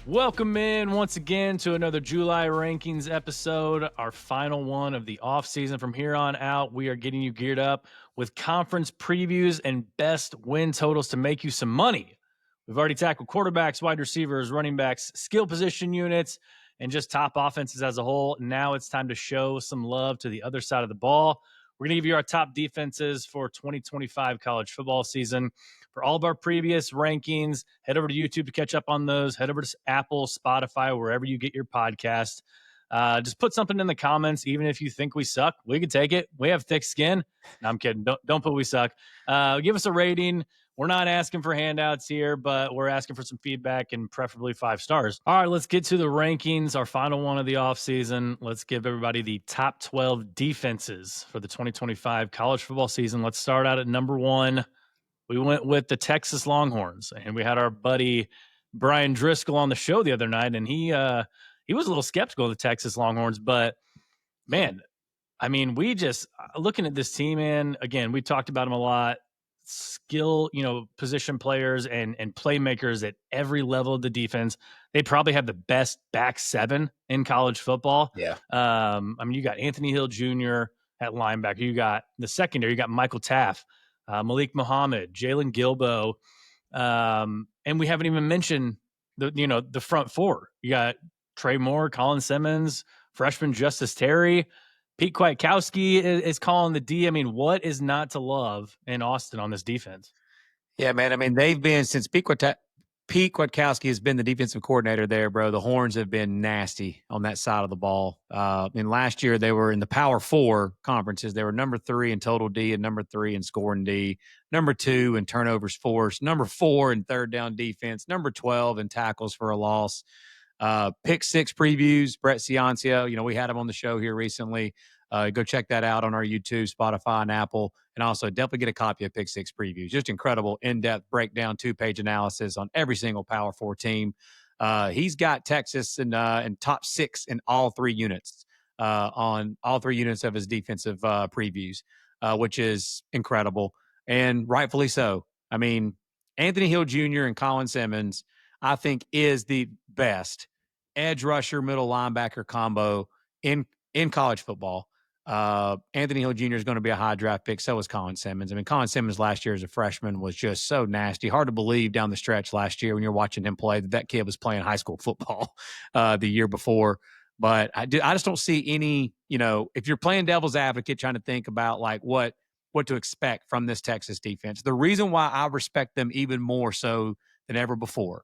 Welcome in once again to another July Rankings episode, our final one of the offseason. From here on out, we are getting you geared up with conference previews and best win totals to make you some money. We've already tackled quarterbacks, wide receivers, running backs, skill position units, and just top offenses as a whole. Now it's time to show some love to the other side of the ball. We're going to give you our top defenses for 2025 college football season. For all of our previous rankings, head over to YouTube to catch up on those. Head over to Apple, Spotify, wherever you get your podcast. Just put something in the comments, even if you think we suck. We can take it. We have thick skin. No, I'm kidding. Don't put we suck. Give us a rating. We're not asking for handouts here, but we're asking for some feedback and preferably 5 stars. All right, let's get to the rankings, our final one of the offseason. Let's give everybody the top 12 defenses for the 2025 college football season. Let's start out at number 1. We went with the Texas Longhorns, and we had our buddy Brian Driscoll on the show the other night, and he was a little skeptical of the Texas Longhorns, but man, I mean, we just looking at this team, and again, we talked about them a lot. Skill, position players and playmakers at every level of the defense. They probably have the best back 7 in college football. Yeah. You got Anthony Hill Jr. at linebacker. You got the secondary. You got Michael Taff. Malik Muhammad, Jalen Gilbo, and we haven't even mentioned the front 4. You got Trey Moore, Colin Simmons, freshman Justice Terry, Pete Kwiatkowski is calling the D. I mean, what is not to love in Austin on this defense? Yeah, man. I mean, they've been since Pete Kwiatkowski has been the defensive coordinator there, bro. The Horns have been nasty on that side of the ball. And last year they were in the Power 4 conferences. They were number 3 in total D and number 3 in scoring D, number 2 in turnovers forced, number 4 in third down defense, number 12 in tackles for a loss. Pick 6 previews, Brett Ciancio. We had him on the show here recently. Go check that out on our YouTube, Spotify, and Apple. And also definitely get a copy of Pick 6 previews. Just incredible in-depth breakdown, 2-page analysis on every single Power 4 team. He's got Texas in top 6 in all 3 units, on all 3 units of his defensive previews, which is incredible. And rightfully so. I mean, Anthony Hill Jr. and Colin Simmons, I think, is the best edge rusher, middle linebacker combo in college football. Anthony Hill Jr. is going to be a high draft pick. So is Colin Simmons. I mean, Colin Simmons last year as a freshman was just so nasty. Hard to believe down the stretch last year when you're watching him play that kid was playing high school football the year before. But I just don't see any, if you're playing devil's advocate, trying to think about like what to expect from this Texas defense. The reason why I respect them even more so than ever before.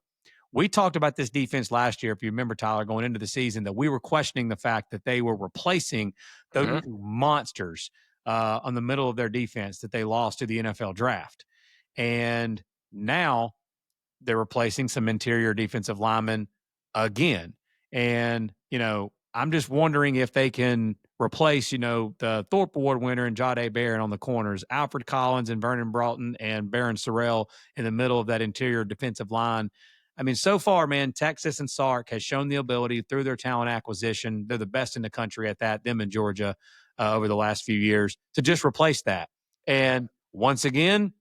We talked about this defense last year, if you remember, Tyler, going into the season, that we were questioning the fact that they were replacing those monsters on the middle of their defense that they lost to the NFL draft. And now they're replacing some interior defensive linemen again. And, I'm just wondering if they can replace, the Thorpe Award winner and Jahdae Barron on the corners, Alfred Collins and Vernon Broughton and Barron Sorrell in the middle of that interior defensive line. I mean, so far, man, Texas and Sark has shown the ability through their talent acquisition. They're the best in the country at that, them in Georgia, over the last few years, to just replace that. And once again,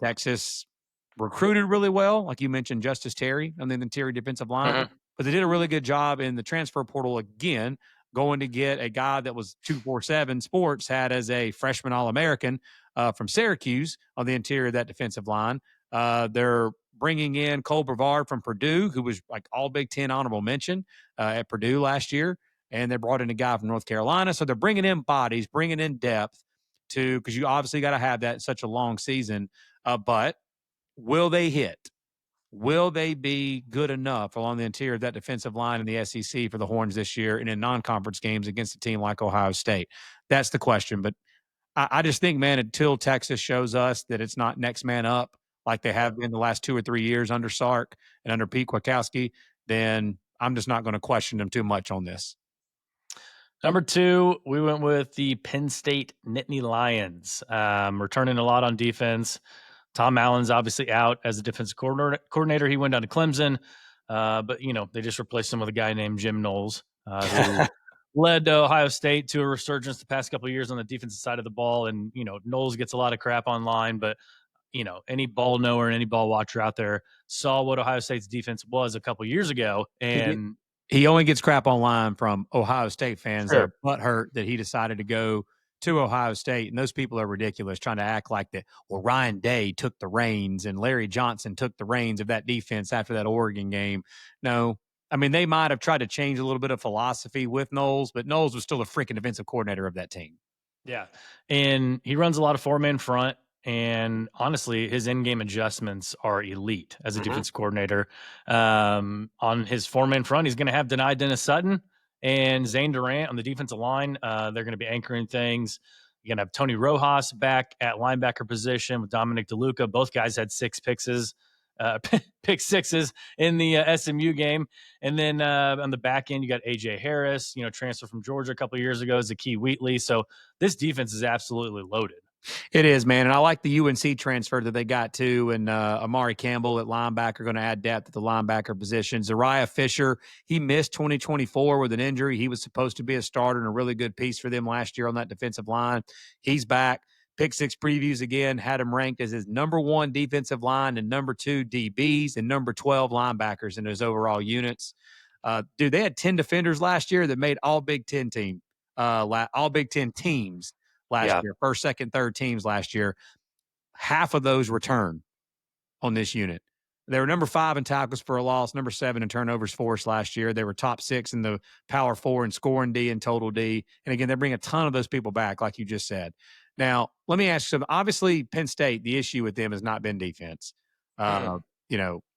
Texas recruited really well. Like you mentioned, Justice Terry on the interior defensive line. But they did a really good job in the transfer portal again, going to get a guy that was 247 Sports had as a freshman All-American from Syracuse on the interior of that defensive line. They're bringing in Cole Brevard from Purdue, who was like all Big Ten honorable mention at Purdue last year. And they brought in a guy from North Carolina. So they're bringing in bodies, bringing in depth because you obviously got to have that in such a long season. But will they hit? Will they be good enough along the interior of that defensive line in the SEC for the Horns this year and in non-conference games against a team like Ohio State? That's the question. But I just think, man, until Texas shows us that it's not next man up like they have been the last 2 or 3 years under Sark and under Pete Kwiatkowski, then I'm just not going to question them too much on this. Number 2, we went with the Penn State Nittany Lions. Returning a lot on defense. Tom Allen's obviously out as a defensive coordinator. He went down to Clemson, but they just replaced him with a guy named Jim Knowles, who led Ohio State to a resurgence the past couple of years on the defensive side of the ball. And Knowles gets a lot of crap online, but any ball knower and any ball watcher out there saw what Ohio State's defense was a couple years ago. He get And he only gets crap online from Ohio State fans that sure, are butthurt that he decided to go to Ohio State, and those people are ridiculous, trying to act like that. Well, Ryan Day took the reins and Larry Johnson took the reins of that defense after that Oregon game. No, I mean they might have tried to change a little bit of philosophy with Knowles, but Knowles was still a freaking defensive coordinator of that team. yeah. And he runs a lot of four-man front. And honestly, his in-game adjustments are elite as a Mm-hmm. defensive coordinator. On his four-man front, he's going to have Denai Dennis Sutton and Zane Durant on the defensive line. They're going to be anchoring things. You're going to have Tony Rojas back at linebacker position with Dominic DeLuca. Both guys had pick sixes in the SMU game. And then on the back end, you got AJ Harris, transfer from Georgia a couple of years ago, Zakee Wheatley. So this defense is absolutely loaded. It is, man. And I like the UNC transfer that they got too. And Amari Campbell at linebacker going to add depth at the linebacker position. Zariah Fisher, he missed 2024 with an injury. He was supposed to be a starter and a really good piece for them last year on that defensive line. He's back. Pick six previews again had him ranked as his number one defensive line and number two DBs and number 12 linebackers in his overall units. Dude, they had 10 defenders last year that made all Big Ten all Big Ten teams last year, first, second, third teams last year. Half of those return on this unit. They were number 5 in tackles for a loss, number 7 in turnovers forced last year. They were top 6 in the Power 4 in scoring D and total D. And again, they bring a ton of those people back, like you just said. Now, let me ask you something. Obviously, Penn State, the issue with them has not been defense.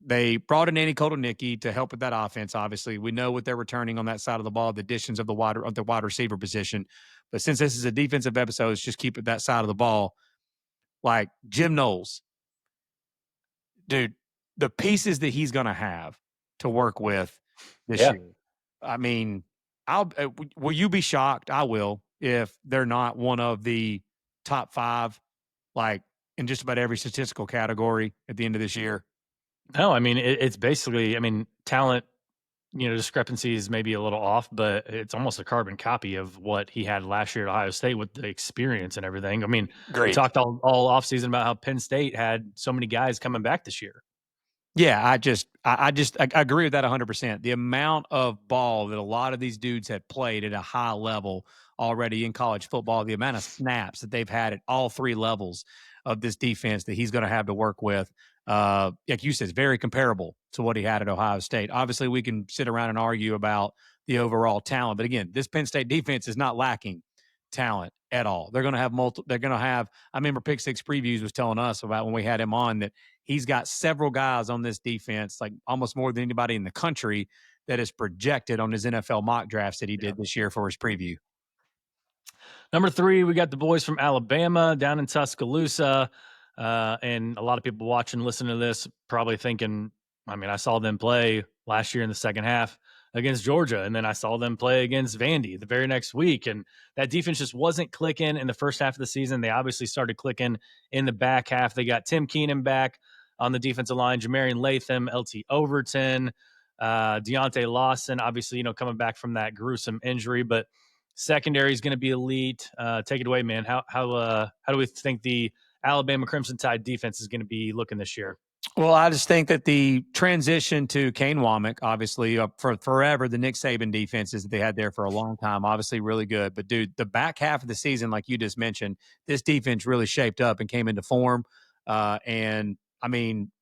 They brought in Andy Kotelnicki to help with that offense. Obviously, we know what they're returning on that side of the ball, the additions of the wide receiver position. But since this is a defensive episode, let's just keep it that side of the ball. Like Jim Knowles, dude, the pieces that he's going to have to work with this year. I mean, will you be shocked? I will, if they're not one of the top 5, like in just about every statistical category at the end of this year. No, I mean, it's basically, talent, discrepancies may be a little off, but it's almost a carbon copy of what he had last year at Ohio State with the experience and everything. I mean, we talked all offseason about how Penn State had so many guys coming back this year. Yeah, I agree with that 100%. The amount of ball that a lot of these dudes had played at a high level already in college football, the amount of snaps that they've had at all 3 levels of this defense that he's going to have to work with, like you said, is very comparable to what he had at Ohio State. Obviously, we can sit around and argue about the overall talent, but again, this Penn State defense is not lacking talent at all. They're going to have I remember Pick Six Previews was telling us about when we had him on that he's got several guys on this defense, like almost more than anybody in the country, that is projected on his NFL mock drafts that he did this year for his preview. Number 3, we got the boys from Alabama down in Tuscaloosa. And a lot of people watching, listening to this, probably thinking, I saw them play last year in the second half against Georgia, and then I saw them play against Vandy the very next week. And that defense just wasn't clicking in the first half of the season. They obviously started clicking in the back half. They got Tim Keenan back on the defensive line, Jamarian Latham, LT Overton, Deontay Lawson, obviously, coming back from that gruesome injury, but secondary is going to be elite. Take it away, man. How do we think the Alabama Crimson Tide defense is going to be looking this year? Well, I just think that the transition to Kane Womack, obviously, for forever, the Nick Saban defenses that they had there for a long time, obviously really good. But, dude, the back half of the season, like you just mentioned, this defense really shaped up and came into form. They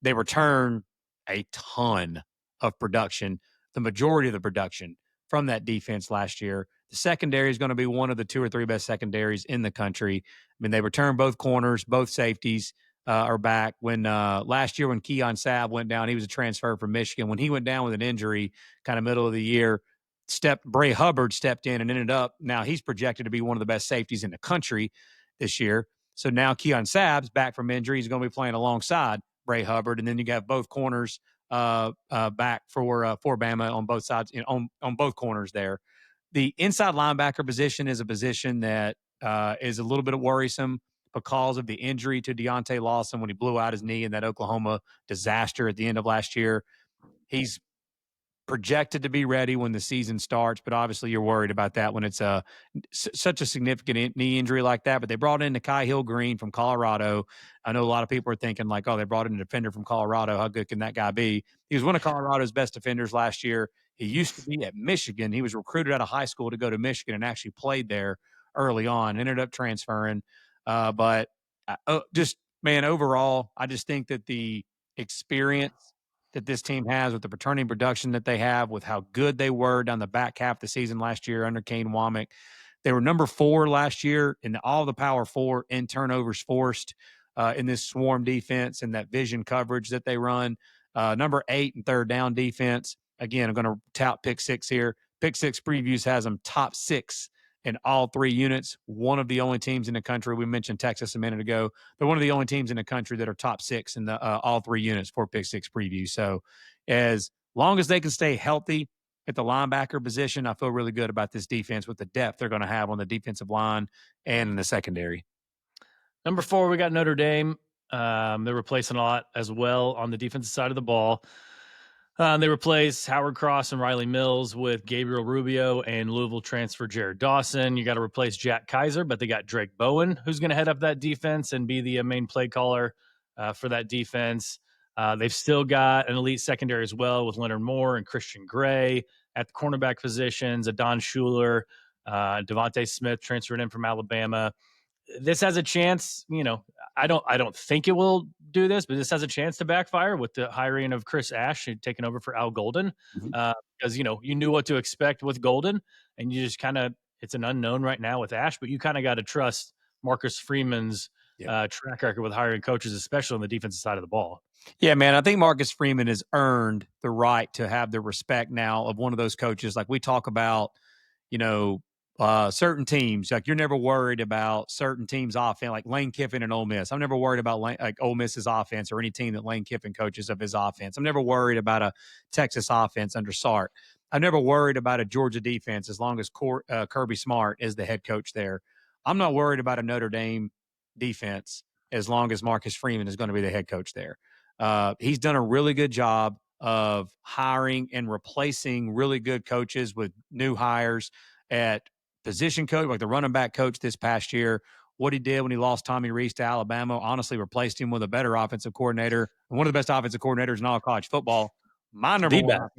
return a ton of production, the majority of the production from that defense last year. The secondary is going to be one of the 2 or 3 best secondaries in the country. They return both corners, both safeties. Are back. When last year when Keon Sabb went down, he was a transfer from Michigan. When he went down with an injury, kind of middle of the year, Bray Hubbard stepped in and ended up. Now he's projected to be one of the best safeties in the country this year. So now Keon Sabb's back from injury. He's going to be playing alongside Bray Hubbard, and then you got both corners back for Bama on both sides, on both corners there. The inside linebacker position is a position that is a little bit worrisome because of the injury to Deontay Lawson when he blew out his knee in that Oklahoma disaster at the end of last year. He's projected to be ready when the season starts, but obviously you're worried about that when it's such a significant knee injury like that. But they brought in Nikhai Hill-Green from Colorado. I know a lot of people are thinking like, oh, they brought in a defender from Colorado. How good can that guy be? He was one of Colorado's best defenders last year. He used to be at Michigan. He was recruited out of high school to go to Michigan and actually played there early on, ended up transferring. But just, man, overall, I just think that the experience that this team has with the returning production that they have, with how good they were down the back half of the season last year under Kane Womack. They were number 4 last year in all the Power 4 in turnovers forced in this swarm defense and that vision coverage that they run. Number 8 in third down defense. Again, I'm going to tout Pick Six here. Pick Six Previews has them top 6 in all 3 units. One of the only teams in the country. We mentioned Texas a minute ago. They're one of the only teams in the country that are top 6 in the all 3 units for Pick Six Preview. So as long as they can stay healthy at the linebacker position, I feel really good about this defense with the depth they're going to have on the defensive line and in the secondary. Number 4, we got Notre Dame. They're replacing a lot as well on the defensive side of the ball. They replaced Howard Cross and Riley Mills with Gabriel Rubio and Louisville transfer Jared Dawson. You got to replace Jack Kaiser, but they got Drake Bowen, who's going to head up that defense and be the main play caller for that defense. They've still got an elite secondary as well with Leonard Moore and Christian Gray at the cornerback positions, Adon Schuler, Devontae Smith transferred in from Alabama. This has a chance, I don't think it will do this, but this has a chance to backfire with the hiring of Chris Ash taking over for Al Golden. Because, you knew what to expect with Golden, and you just kind of, it's an unknown right now with Ash, but you kind of got to trust Marcus Freeman's track record with hiring coaches, especially on the defensive side of the ball. Yeah, man, I think Marcus Freeman has earned the right to have the respect now of one of those coaches. Like we talk about, certain teams, like you're never worried about certain teams' offense, like Lane Kiffin and Ole Miss. I'm never worried about like Ole Miss's offense or any team that Lane Kiffin coaches of his offense. I'm never worried about a Texas offense under Sark. I'm never worried about a Georgia defense as long as Kirby Smart is the head coach there. I'm not worried about a Notre Dame defense as long as Marcus Freeman is going to be the head coach there. He's done a really good job of hiring and replacing really good coaches with new hires at position coach, like the running back coach this past year. What he did when he lost Tommy Rees to Alabama, honestly replaced him with a better offensive coordinator and one of the best offensive coordinators in all college football. My number one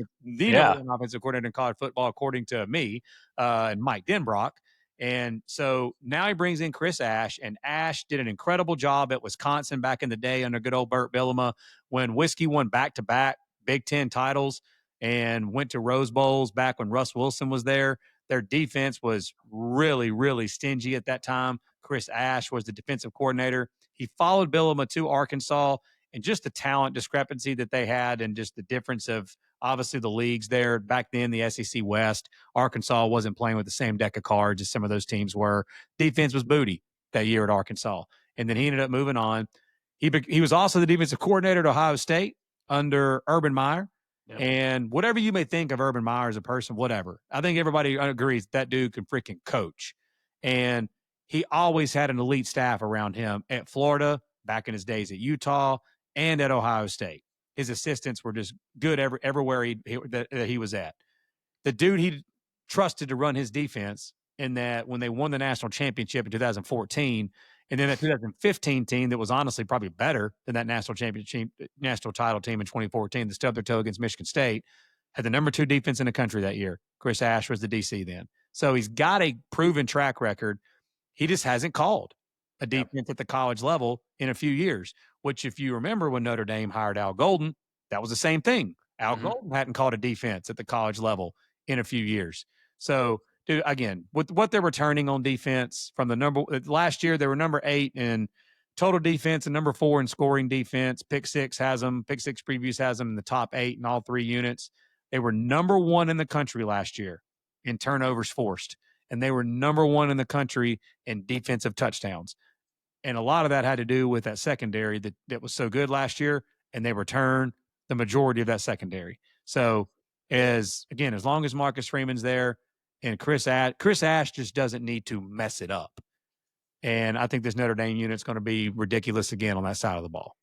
offensive coordinator in college football, according to me, and Mike Denbrock. And so now he brings in Chris Ash, and Ash did an incredible job at Wisconsin back in the day under good old Burt Bielema when Whiskey won back-to-back Big Ten titles and went to Rose Bowls back when Russ Wilson was there. Their defense was really, really stingy at that time. Chris Ash was the defensive coordinator. He followed Bielema to Arkansas, and just the talent discrepancy that they had and just the difference of obviously the leagues there. Back then, the SEC West, Arkansas wasn't playing with the same deck of cards as some of those teams were. Defense was booty that year at Arkansas. And then he ended up moving on. He was also the defensive coordinator at Ohio State under Urban Meyer. Yep. And whatever you may think of Urban Meyer as a person, whatever, I think everybody agrees that dude can freaking coach. And he always had an elite staff around him at Florida, back in his days at Utah, and at Ohio State. His assistants were just good everywhere he was at. The dude he trusted to run his defense, in that when they won the national championship in 2014, and then that 2015 team that was honestly probably better than that national title team in 2014 that stubbed their toe against Michigan State, had the number 2 defense in the country that year. Chris Ash was the DC then. So he's got a proven track record. He just hasn't called a defense at the college level in a few years, which if you remember when Notre Dame hired Al Golden, that was the same thing. Al Golden hadn't called a defense at the college level in a few years. So, dude, again, with what they're returning on defense from last year, they were number 8 in total defense and number 4 in scoring defense. Pick Six Previews has them in the top 8 in all 3 units. They were number 1 in the country last year in turnovers forced, and they were number 1 in the country in defensive touchdowns. And a lot of that had to do with that secondary that was so good last year, and they returned the majority of that secondary. So, as long as Marcus Freeman's there and Chris Ash just doesn't need to mess it up. And I think this Notre Dame unit's going to be ridiculous again on that side of the ball.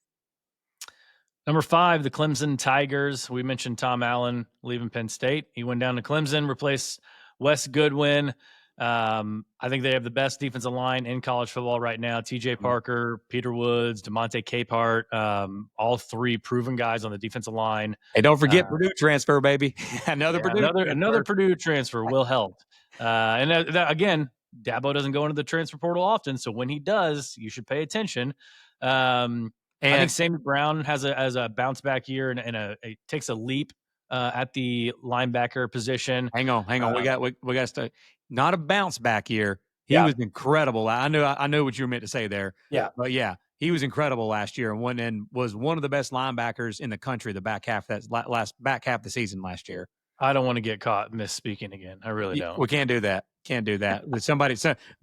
Number 5, the Clemson Tigers. We mentioned Tom Allen leaving Penn State. He went down to Clemson, replaced Wes Goodwin. I think they have the best defensive line in college football right now. TJ Parker, Peter Woods, DeMonte Capehart, all three proven guys on the defensive line. Hey, don't forget Purdue transfer, baby. Another Yeah, Purdue another transfer. Purdue transfer will help. And again, Dabo doesn't go into the transfer portal often, so when he does, you should pay attention. I think Sammy Brown has a bounce back year and takes a leap at the linebacker position. Hang on. We got to start. Not a bounce back year. He Yeah. was incredible. I knew what you were meant to say there. Yeah. But yeah, he was incredible last year and was one of the best linebackers in the country the back half of the season last year. I don't want to get caught misspeaking again. I really don't. We can't do that. Can't do that.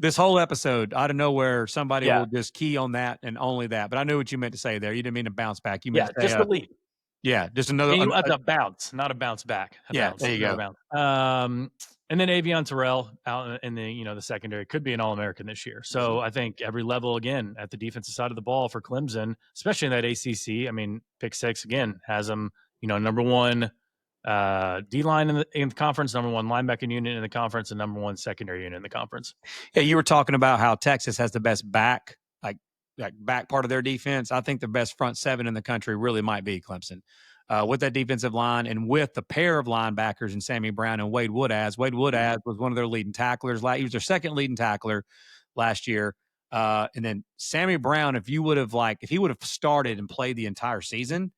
This whole episode, out of nowhere, somebody will just key on that and only that. But I knew what you meant to say there. You didn't mean to bounce back. You meant to say, just a leap. Yeah, just another. A bounce, not a bounce back. There you go. Bounce. And then Avion Terrell out in the secondary could be an All-American this year. So I think every level again at the defensive side of the ball for Clemson, especially in that ACC. I mean, pick six again has them number one D line in the conference, number one linebacking unit in the conference, and number one secondary unit in the conference. Yeah, you were talking about how Texas has the best back part of their defense. I think the best front seven in the country really might be Clemson. With that defensive line and with the pair of linebackers in Sammy Brown and Wade Woodaz. Wade Woodaz was one of their leading tacklers. He was their second leading tackler last year. And then Sammy Brown, if he would have started and played the entire season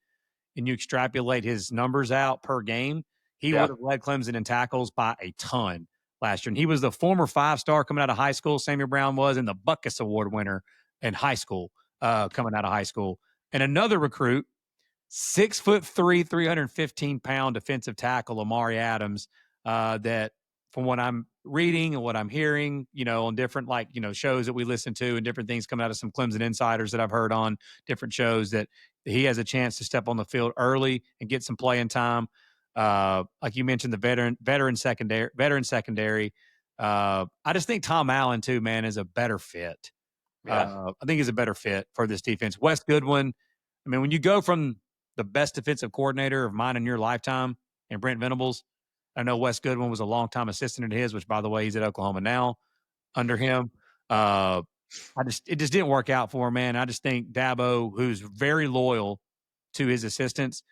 and you extrapolate his numbers out per game, he would have led Clemson in tackles by a ton last year. And he was the former 5-star coming out of high school. Sammy Brown was, and the Butkus Award winner in high school, coming out of high school. And another recruit, 6'3", 315-pound defensive tackle, Amari Adams, that from what I'm reading and what I'm hearing, on different shows that we listen to and different things coming out of some Clemson insiders that I've heard on different shows, that he has a chance to step on the field early and get some playing time. Like you mentioned, the veteran secondary. I just think Tom Allen too, man, is a better fit. I think he's a better fit for this defense. Wes Goodwin. I mean, when you go from the best defensive coordinator of mine in your lifetime and Brent Venables, I know Wes Goodwin was a longtime assistant at his, which by the way, he's at Oklahoma now under him. It just didn't work out for him, man. I just think Dabo, who's very loyal to his assistants,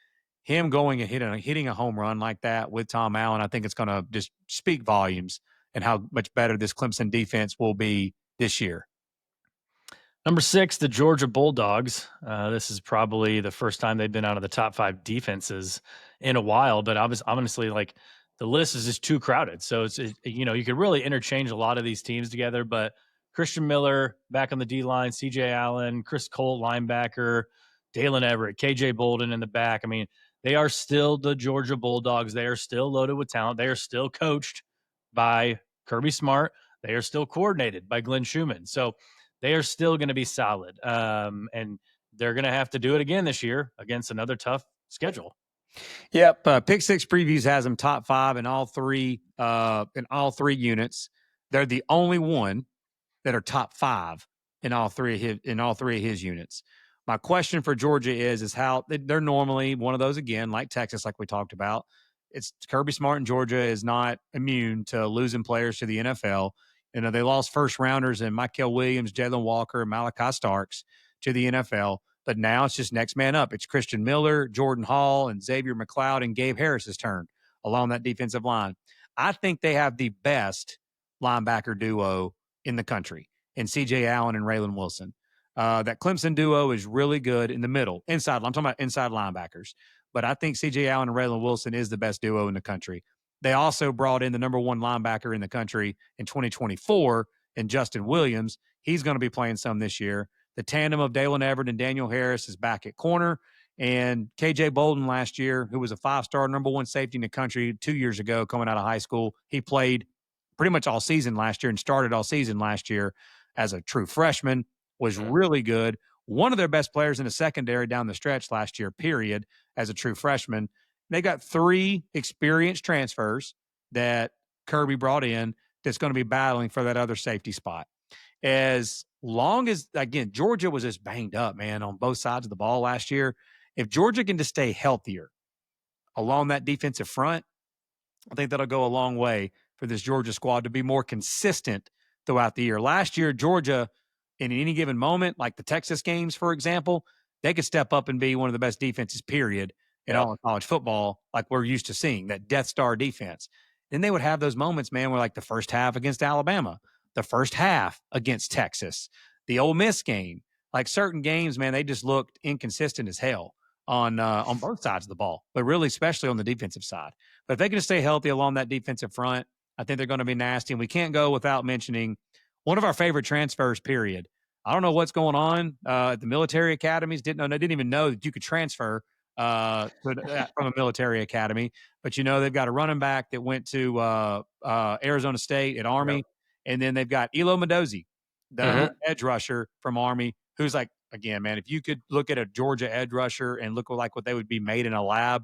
him going and hitting a home run like that with Tom Allen, I think it's going to just speak volumes and how much better this Clemson defense will be this year. Number 6, the Georgia Bulldogs. This is probably the first time they've been out of the top 5 defenses in a while, but honestly, the list is just too crowded. So you could really interchange a lot of these teams together, but Christian Miller back on the D line, CJ Allen, Chris Colt linebacker, Dalen Everett, KJ Bolden in the back. I mean, they are still the Georgia Bulldogs. They are still loaded with talent. They are still coached by Kirby Smart. They are still coordinated by Glenn Schumann. So they are still going to be solid. And they're going to have to do it again this year against another tough schedule. Yep. Pick Six Previews has them top 5 in all three units. They're the only one that are top 5 in all three of his units. My question for Georgia is how they're normally one of those, again, like Texas, like we talked about. It's Kirby Smart in Georgia is not immune to losing players to the NFL. They lost first rounders in Michael Williams, Jalen Walker, and Malachi Starks to the NFL. But now it's just next man up. It's Christian Miller, Jordan Hall, and Xavier McLeod, and Gabe Harris's turn along that defensive line. I think they have the best linebacker duo in the country in C.J. Allen and Raylan Wilson. That Clemson duo is really good in the middle. Inside, I'm talking about inside linebackers. But I think C.J. Allen and Raylan Wilson is the best duo in the country. They also brought in the number 1 linebacker in the country in 2024 in Justin Williams. He's going to be playing some this year. The tandem of Dalen Everett and Daniel Harris is back at corner. And KJ Bolden last year, who was a 5-star number 1 safety in the country 2 years ago coming out of high school, he played pretty much all season last year and started all season last year as a true freshman, was really good. One of their best players in the secondary down the stretch last year, period, as a true freshman. They got 3 experienced transfers that Kirby brought in that's going to be battling for that other safety spot. As long as, again, Georgia was just banged up, man, on both sides of the ball last year. If Georgia can just stay healthier along that defensive front, I think that'll go a long way for this Georgia squad to be more consistent throughout the year. Last year, Georgia, in any given moment, like the Texas games, for example, they could step up and be one of the best defenses, period, in Yep. all of college football, like we're used to seeing, that Death Star defense. Then they would have those moments, man, where like the first half against Alabama, the first half against Texas, the Ole Miss game, like certain games, man, they just looked inconsistent as hell on both sides of the ball, but really especially on the defensive side. But if they can just stay healthy along that defensive front, I think they're going to be nasty. And we can't go without mentioning one of our favorite transfers, period. I don't know what's going on at the military academies. They didn't even know that you could transfer from a military academy. But, they've got a running back that went to Arizona State at Yep. Army. And then they've got Elo Mendoza, the edge rusher from Army, who's like, again, man, if you could look at a Georgia edge rusher and look like what they would be made in a lab,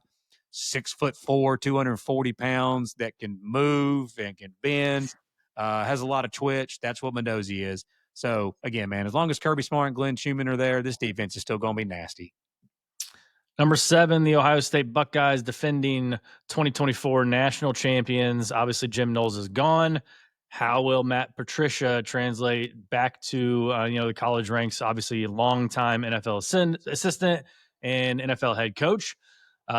6'4", 240 pounds, that can move and can bend, has a lot of twitch. That's what Mendoza is. So again, man, as long as Kirby Smart and Glenn Schumann are there, this defense is still going to be nasty. Number 7, the Ohio State Buckeyes, defending 2024 national champions. Obviously, Jim Knowles is gone. How will Matt Patricia translate back to the college ranks? Obviously, a longtime NFL assistant and NFL head coach.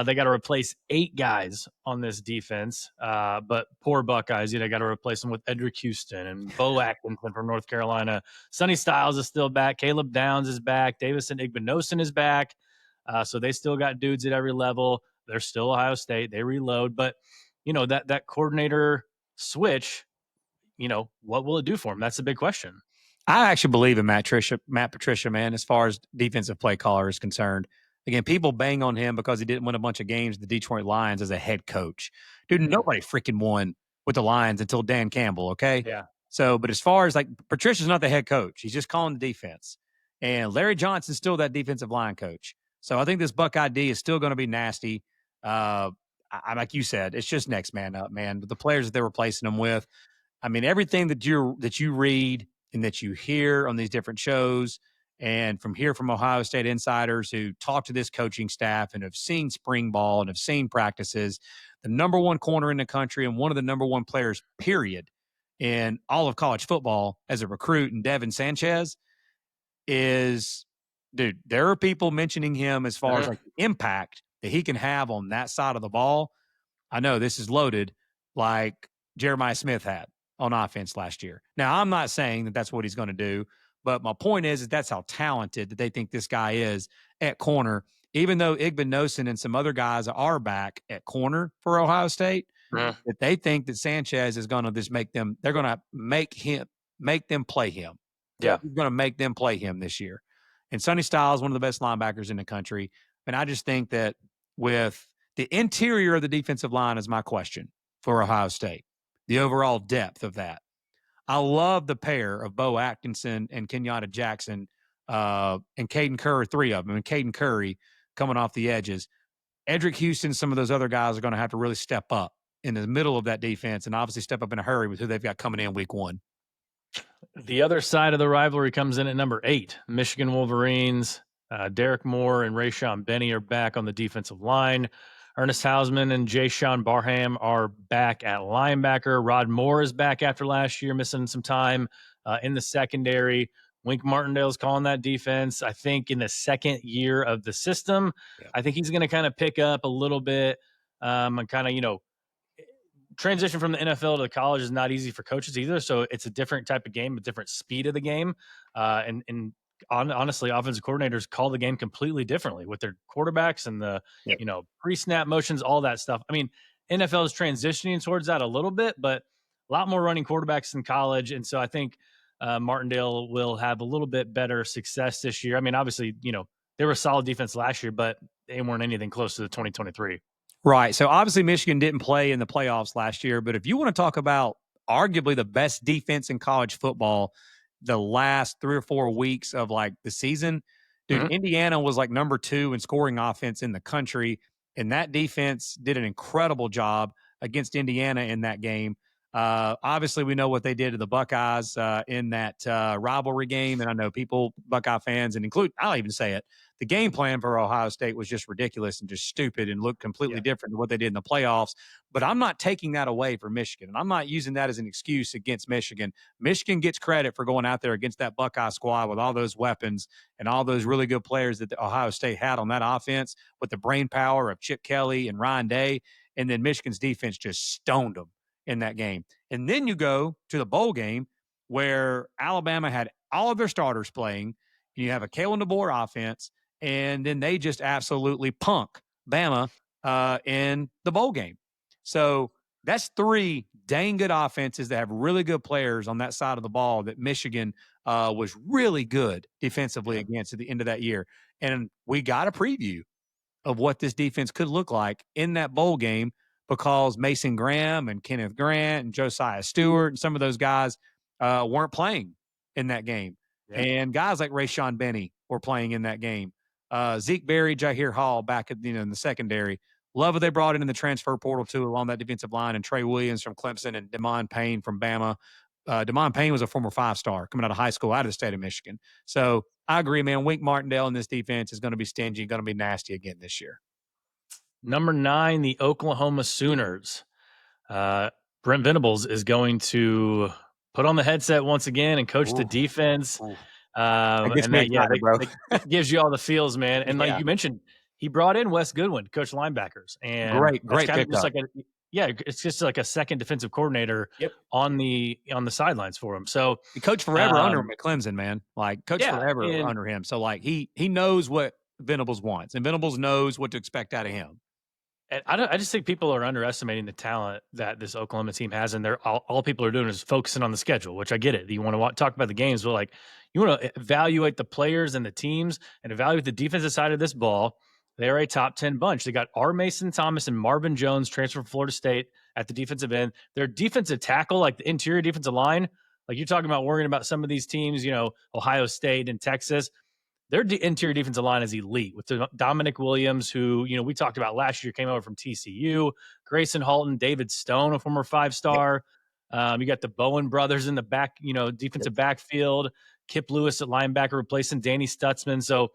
They got to replace 8 guys on this defense, but poor Buckeyes, got to replace them with Edric Houston and Bo Atkinson from North Carolina. Sonny Styles is still back. Caleb Downs is back. Davison Igbinosun is back. So they still got dudes at every level. They're still Ohio State. They reload, but that coordinator switch, what will it do for them? That's a big question. I actually believe in Matt Patricia, man, as far as defensive play caller is concerned. Again, people bang on him because he didn't win a bunch of games with the Detroit Lions as a head coach. Dude, nobody freaking won with the Lions until Dan Campbell, okay? Yeah. So, but as far as like Patricia's not the head coach. He's just calling the defense. And Larry Johnson's still that defensive line coach. So I think this Buckeye D is still going to be nasty. Like you said, it's just next man up, man. The players that they're replacing them with. I mean, everything that you read and that you hear on these different shows and from Ohio State insiders who talk to this coaching staff and have seen spring ball and have seen practices, the number one corner in the country and one of the number one players, period, in all of college football as a recruit, and Devin Sanchez is, dude, there are people mentioning him as far as like the impact that he can have on that side of the ball. I know this is loaded like Jeremiah Smith had on offense last year. Now, I'm not saying that that's what he's going to do, but my point is that's how talented that they think this guy is at corner. Even though Igbinosun and some other guys are back at corner for Ohio State, that they think that Sanchez is going to just make them – they're going to make them play him. Yeah. He's going to make them play him this year. And Sonny Styles is one of the best linebackers in the country. And I just think that with the interior of the defensive line is my question for Ohio State, the overall depth of that. I love the pair of Bo Atkinson and Kenyatta Jackson and Caden Curry, 3 of them, and Caden Curry coming off the edges. Edric Houston, some of those other guys are going to have to really step up in the middle of that defense and obviously step up in a hurry with who they've got coming in week 1. The other side of the rivalry comes in at number 8, Michigan Wolverines. Derek Moore and Rayshon Benny are back on the defensive line. Ernest Hausman and Jay-Sean Barham are back at linebacker. Rod Moore is back after last year, missing some time in the secondary. Wink Martindale's calling that defense. I think in the second year of the system, I think he's going to kind of pick up a little bit and kind of, transition from the NFL to the college is not easy for coaches either. So it's a different type of game, a different speed of the game. Honestly, offensive coordinators call the game completely differently with their quarterbacks and the, pre-snap motions, all that stuff. I mean, NFL is transitioning towards that a little bit, but a lot more running quarterbacks in college. And so I think Martindale will have a little bit better success this year. I mean, obviously, they were a solid defense last year, but they weren't anything close to the 2023. Right. So obviously Michigan didn't play in the playoffs last year, but if you want to talk about arguably the best defense in college football, the last 3 or 4 weeks of like the season, dude, Indiana was like number 2 in scoring offense in the country. And that defense did an incredible job against Indiana in that game. Obviously, we know what they did to the Buckeyes in that rivalry game, and I know people, Buckeye fans, and I'll even say it, the game plan for Ohio State was just ridiculous and just stupid and looked completely Yeah. different than what they did in the playoffs. But I'm not taking that away from Michigan, and I'm not using that as an excuse against Michigan. Michigan gets credit for going out there against that Buckeye squad with all those weapons and all those really good players that the Ohio State had on that offense with the brain power of Chip Kelly and Ryan Day. And then Michigan's defense just stoned them in that game. And then you go to the bowl game where Alabama had all of their starters playing. You have a Kalen DeBoer offense, and then they just absolutely punk Bama in the bowl game. So that's three dang good offenses that have really good players on that side of the ball that Michigan was really good defensively against at the end of that year. And we got a preview of what this defense could look like in that bowl game because Mason Graham and Kenneth Grant and Josiah Stewart and some of those guys weren't playing in that game. Yeah. And guys like Rayshon Benny were playing in that game. Zeke Berry, Jahir Hall back at, in the secondary. Love what they brought in the transfer portal too along that defensive line, and Trey Williams from Clemson and Damon Payne from Bama. Damon Payne was a former 5-star coming out of high school out of the state of Michigan. So I agree, man. Wink Martindale in this defense is going to be stingy, going to be nasty again this year. Number 9, the Oklahoma Sooners. Brent Venables is going to put on the headset once again and coach the defense. That gets And me that, yeah, excited, bro. that gives you all the feels, man. And like Yeah. you mentioned, he brought in Wes Goodwin, coach linebackers, and Great that's kind of pickup. just like it's just like a second defensive coordinator Yep. on the sidelines for him. So He coached forever under him at Clemson, man. Like coached forever under him. So like he knows what Venables wants, and Venables knows what to expect out of him. And I just think people are underestimating the talent that this Oklahoma team has, and they're all people are doing is focusing on the schedule, which I get it. You want to talk about the games, but like you want to evaluate the players and the teams and evaluate the defensive side of this ball. They're a top 10 bunch. They got R. Mason Thomas and Marvin Jones transferred from Florida State at the defensive end. Their defensive tackle, like the interior defensive line, like you're talking about worrying about some of these teams, Ohio State and Texas. Their interior defensive line is elite with Dominic Williams, who, we talked about last year, came over from TCU, Grayson Halton, David Stone, a former 5-star. You got the Bowen brothers in the back, defensive backfield, Kip Lewis at linebacker replacing Danny Stutzman. So,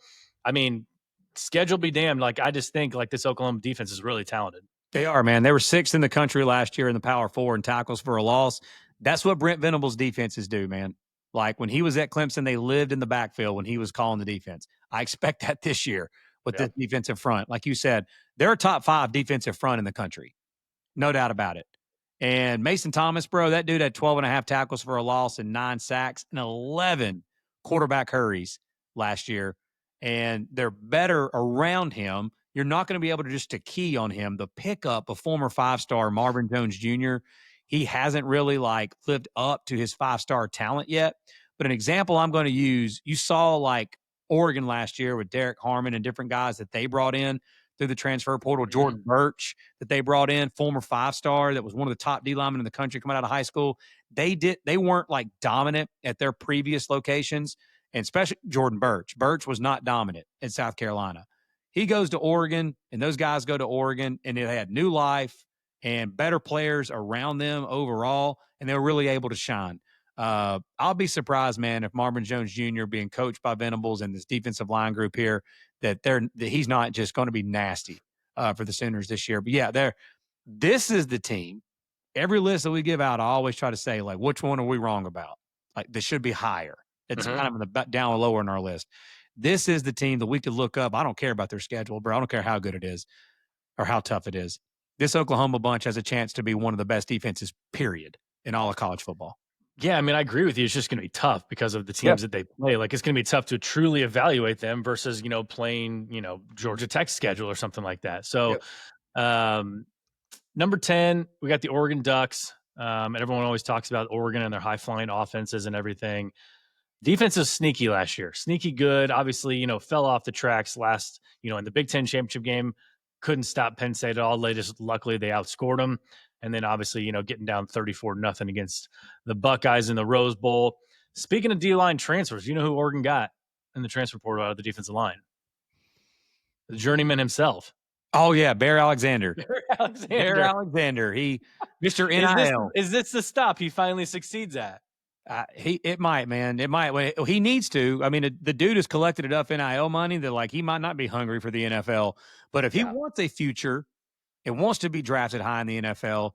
I mean, schedule be damned. Like, I just think like this Oklahoma defense is really talented. They are, man. They were 6th in the country last year in the Power 4 in tackles for a loss. That's what Brent Venables' defenses do, man. Like when he was at Clemson, they lived in the backfield when he was calling the defense. I expect that this year with this defensive front. Like you said, they're a top 5 defensive front in the country. No doubt about it. And Mason Thomas, bro, that dude had 12 and a half tackles for a loss and 9 sacks and 11 quarterback hurries last year. And they're better around him. You're not going to be able to just to key on him. The pickup of former 5-star Marvin Jones Jr., he hasn't really like lived up to his 5-star talent yet. But an example I'm going to use, you saw like Oregon last year with Derek Harmon and different guys that they brought in through the transfer portal. Jordan Birch that they brought in, former 5-star that was one of the top D linemen in the country coming out of high school. They weren't like dominant at their previous locations, and especially Jordan Birch. Birch was not dominant in South Carolina. He goes to Oregon, and those guys go to Oregon, and they had new life and better players around them overall, and they were really able to shine. I'll be surprised, man, if Marvin Jones Jr. being coached by Venables and this defensive line group here, that he's not just going to be nasty for the Sooners this year. But yeah, this is the team. Every list that we give out, I always try to say, like, which one are we wrong about? Like, they should be higher. It's kind of in the down lower in our list. This is the team that we could look up. I don't care about their schedule, bro. I don't care how good it is or how tough it is. This Oklahoma bunch has a chance to be one of the best defenses, period, in all of college football. Yeah, I mean, I agree with you. It's just going to be tough because of the teams that they play. Like, it's going to be tough to truly evaluate them versus, playing, Georgia Tech's schedule or something like that. So, number 10, we got the Oregon Ducks. And everyone always talks about Oregon and their high-flying offenses and everything. Defense is sneaky last year. Sneaky good. Obviously, fell off the tracks last, in the Big Ten championship game. Couldn't stop Penn State at all. Luckily, they outscored them. And then obviously, getting down 34-0 against the Buckeyes in the Rose Bowl. Speaking of D-line transfers, you know who Oregon got in the transfer portal out of the defensive line? The journeyman himself. Oh yeah, Bear Alexander. Bear Bear Alexander. Alexander. Mr. Is NIL. this the stop he finally succeeds at? It might, man. It might. Well, he needs to. I mean, the dude has collected enough NIL money that like he might not be hungry for the NFL. But if he Yeah, wants a future and wants to be drafted high in the NFL,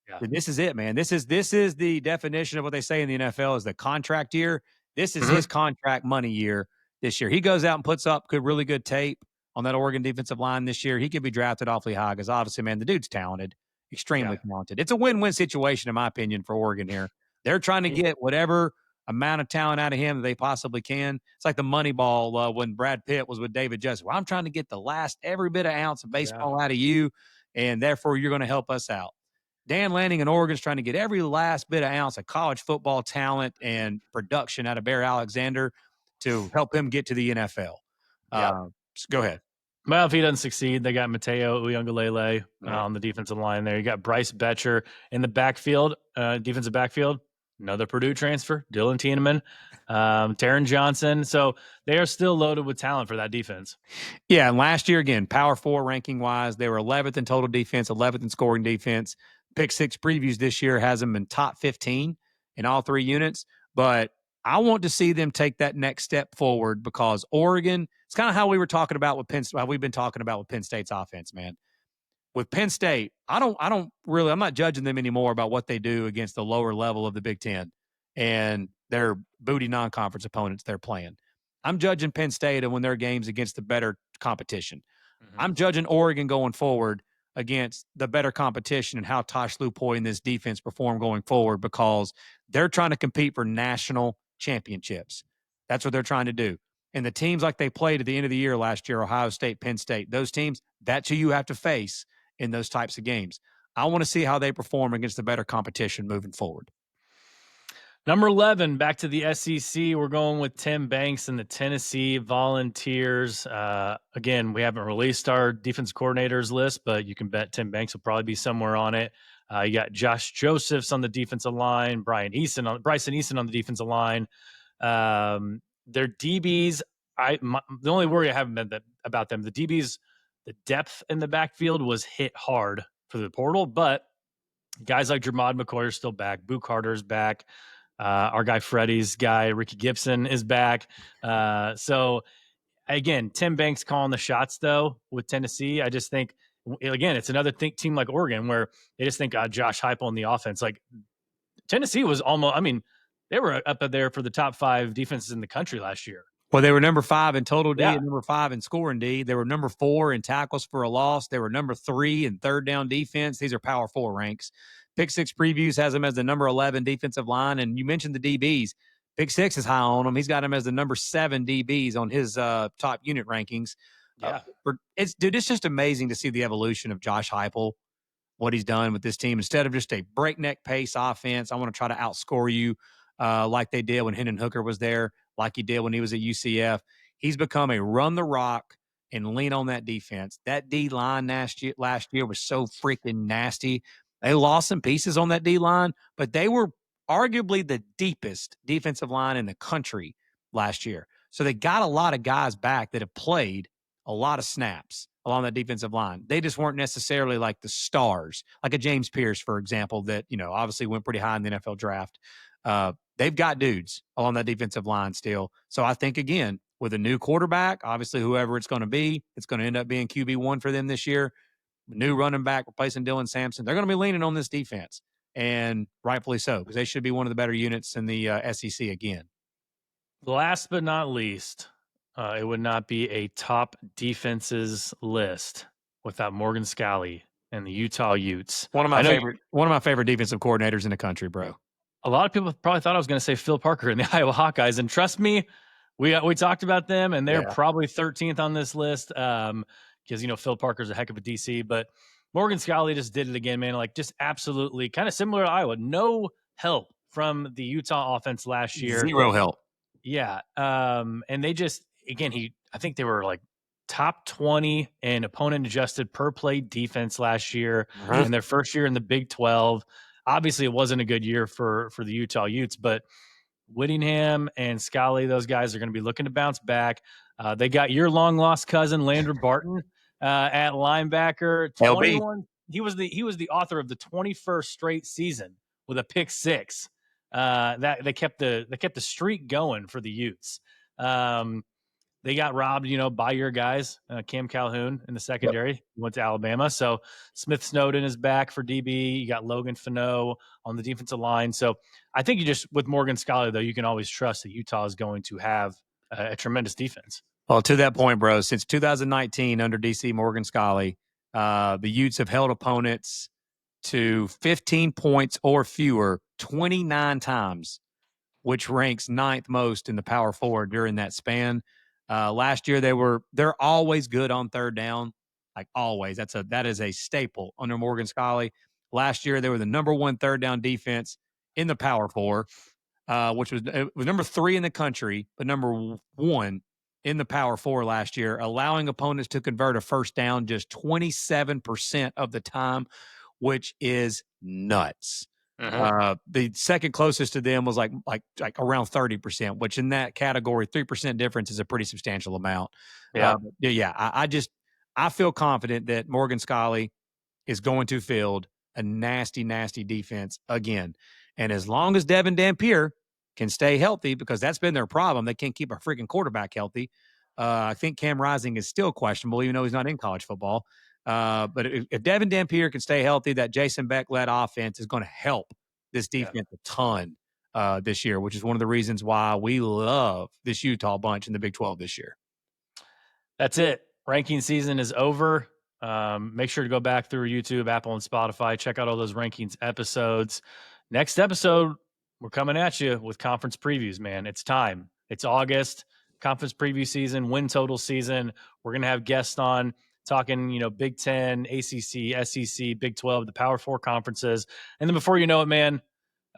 yeah. then this is it, man. This is the definition of what they say in the NFL is the contract year. This is his Mhm. contract money year this year. He goes out and puts up really good tape on that Oregon defensive line this year. He could be drafted awfully high because obviously, man, the dude's talented, Yeah. extremely talented. It's a win-win situation, in my opinion, for Oregon here. They're trying to get whatever amount of talent out of him that they possibly can. It's like the Moneyball when Brad Pitt was with David Justice. Well, I'm trying to get the last every bit of ounce of Yeah. baseball out of you, and therefore you're going to help us out. Dan Lanning in Oregon's trying to get every last bit of ounce of college football talent and production out of Bear Alexander to help him get to the NFL. Yeah. Go ahead. Well, if he doesn't succeed, they got Mateo Uyunglele on the defensive line there. You got Bryce Betcher in the backfield, defensive backfield. Another Purdue transfer, Dylan Tieneman, Taron Johnson. So they are still loaded with talent for that defense. Yeah, and last year, again, Power 4 ranking wise, they were 11th in total defense, 11th in scoring defense. Pick 6 previews this year has them in top 15 in all 3 units. But I want to see them take that next step forward because Oregon, it's kind of how we were talking about with how we've been talking about with Penn State's offense, man. With Penn State, I'm not judging them anymore about what they do against the lower level of the Big Ten and their booty non-conference opponents they're playing. I'm judging Penn State and when their games against the better competition. Mm-hmm. I'm judging Oregon going forward against the better competition and how Tosh Lupoy and this defense perform going forward because they're trying to compete for national championships. That's what they're trying to do. And the teams like they played at the end of the year last year, Ohio State, Penn State, those teams, that's who you have to face in those types of games. I want to see how they perform against the better competition moving forward. Number 11, back to the SEC. We're going with Tim Banks and the Tennessee Volunteers. Again, we haven't released our defense coordinators list, but you can bet Tim Banks will probably be somewhere on it. You got Josh Josephs on the defensive line, Bryson Eason on the defensive line. Their DBs, the only worry I have about them, the DBs, the depth in the backfield was hit hard for the portal, but guys like Jermod McCoy are still back. Boo Carter's back. Our guy Freddie's guy, Ricky Gibson, is back. So, again, Tim Banks calling the shots, though, with Tennessee. I just think, again, it's another team like Oregon where they just think Josh Heupel in the offense. Like, Tennessee was almost, they were up there for the top 5 defenses in the country last year. Well, they were number 5 in total D Yeah. and number 5 in scoring D. They were number 4 in tackles for a loss. They were number 3 in third down defense. These are Power 4 ranks. Pick 6 previews has them as the number 11 defensive line. And you mentioned the DBs. Pick 6 is high on them. He's got him as the number 7 DBs on his top unit rankings. Yeah. It's just amazing to see the evolution of Josh Heupel, what he's done with this team. Instead of just a breakneck pace offense, I want to try to outscore you like they did when Hendon Hooker was there, like he did when he was at UCF. He's become a run the rock and lean on that defense. That D line last year was so freaking nasty. They lost some pieces on that D line, but they were arguably the deepest defensive line in the country last year. So they got a lot of guys back that have played a lot of snaps along that defensive line. They just weren't necessarily like the stars, like a James Pierce, for example, that, obviously went pretty high in the NFL draft. They've got dudes along that defensive line still. So I think, again, with a new quarterback, obviously whoever it's going to be, it's going to end up being QB1 for them this year. New running back replacing Dylan Sampson. They're going to be leaning on this defense, and rightfully so, because they should be one of the better units in the SEC again. Last but not least, it would not be a top defenses list without Morgan Scalley and the Utah Utes. One of my favorite defensive coordinators in the country, bro. A lot of people probably thought I was going to say Phil Parker and the Iowa Hawkeyes, and trust me, we talked about them, and they're probably 13th on this list because Phil Parker's a heck of a DC, but Morgan Scalley just did it again, man. Like, just absolutely kind of similar to Iowa. No help from the Utah offense last year. Zero help. Yeah. And they just, again, I think they were like top 20 in opponent adjusted per play defense last year in their first year in the Big 12. Obviously, it wasn't a good year for the Utah Utes, but Whittingham and Scally, those guys are going to be looking to bounce back. They got your long lost cousin, Landry Barton, at linebacker. LB. 21. He was the author of the 21st straight season with a pick six. That they kept the streak going for the Utes. They got robbed, by your guys, Cam Calhoun in the Yep. secondary. He went to Alabama. So Smith Snowden is back for DB. You got Logan Fano on the defensive line. So I think with Morgan Scalley, though, you can always trust that Utah is going to have a tremendous defense. Well, to that point, bro, since 2019 under DC Morgan Scalley, the Utes have held opponents to 15 points or fewer 29 times, which ranks ninth most in the Power Four during that span. Last year they're always good on third down, like always. That is a staple under Morgan Scalley. Last year they were the number one third down defense in the Power Four, which was number 3 in the country, but number 1 in the Power Four last year, allowing opponents to convert a first down just 27% of the time, which is nuts. The second closest to them was like around 30%, which in that category, 3% difference is a pretty substantial amount. I feel confident that Morgan Scalley is going to field a nasty, nasty defense again. And as long as Devin Dampier can stay healthy, because that's been their problem, they can't keep a freaking quarterback healthy. I think Cam Rising is still questionable, even though he's not in college football. But if Devin Dampier can stay healthy, that Jason Beck-led offense is going to help this defense a ton this year, which is one of the reasons why we love this Utah bunch in the Big 12 this year. That's it. Ranking season is over. Make sure to go back through YouTube, Apple, and Spotify. Check out all those rankings episodes. Next episode, we're coming at you with conference previews, man. It's time. It's August, conference preview season, win total season. We're going to have guests on talking, Big 10, ACC, SEC, Big 12, the Power 4 conferences. And then before you know it, man,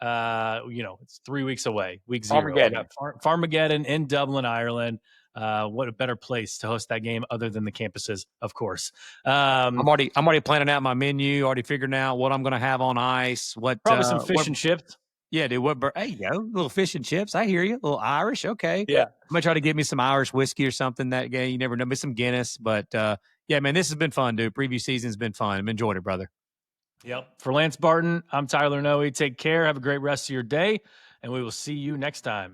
it's 3 weeks away, week 0. Farmageddon. Farmageddon in Dublin, Ireland. What a better place to host that game other than the campuses, of course. I'm already planning out my menu, already figuring out what I'm going to have on ice. Probably some fish and chips. Yeah, dude. Hey, yo, little fish and chips. I hear you. A little Irish. Okay. Yeah. I'm going to try to get me some Irish whiskey or something that game. You never know. Maybe some Guinness. But yeah, man, this has been fun, dude. Preview season's been fun. I've enjoyed it, brother. Yep. For Lance Barton, I'm Tyler Noe. Take care. Have a great rest of your day, and we will see you next time.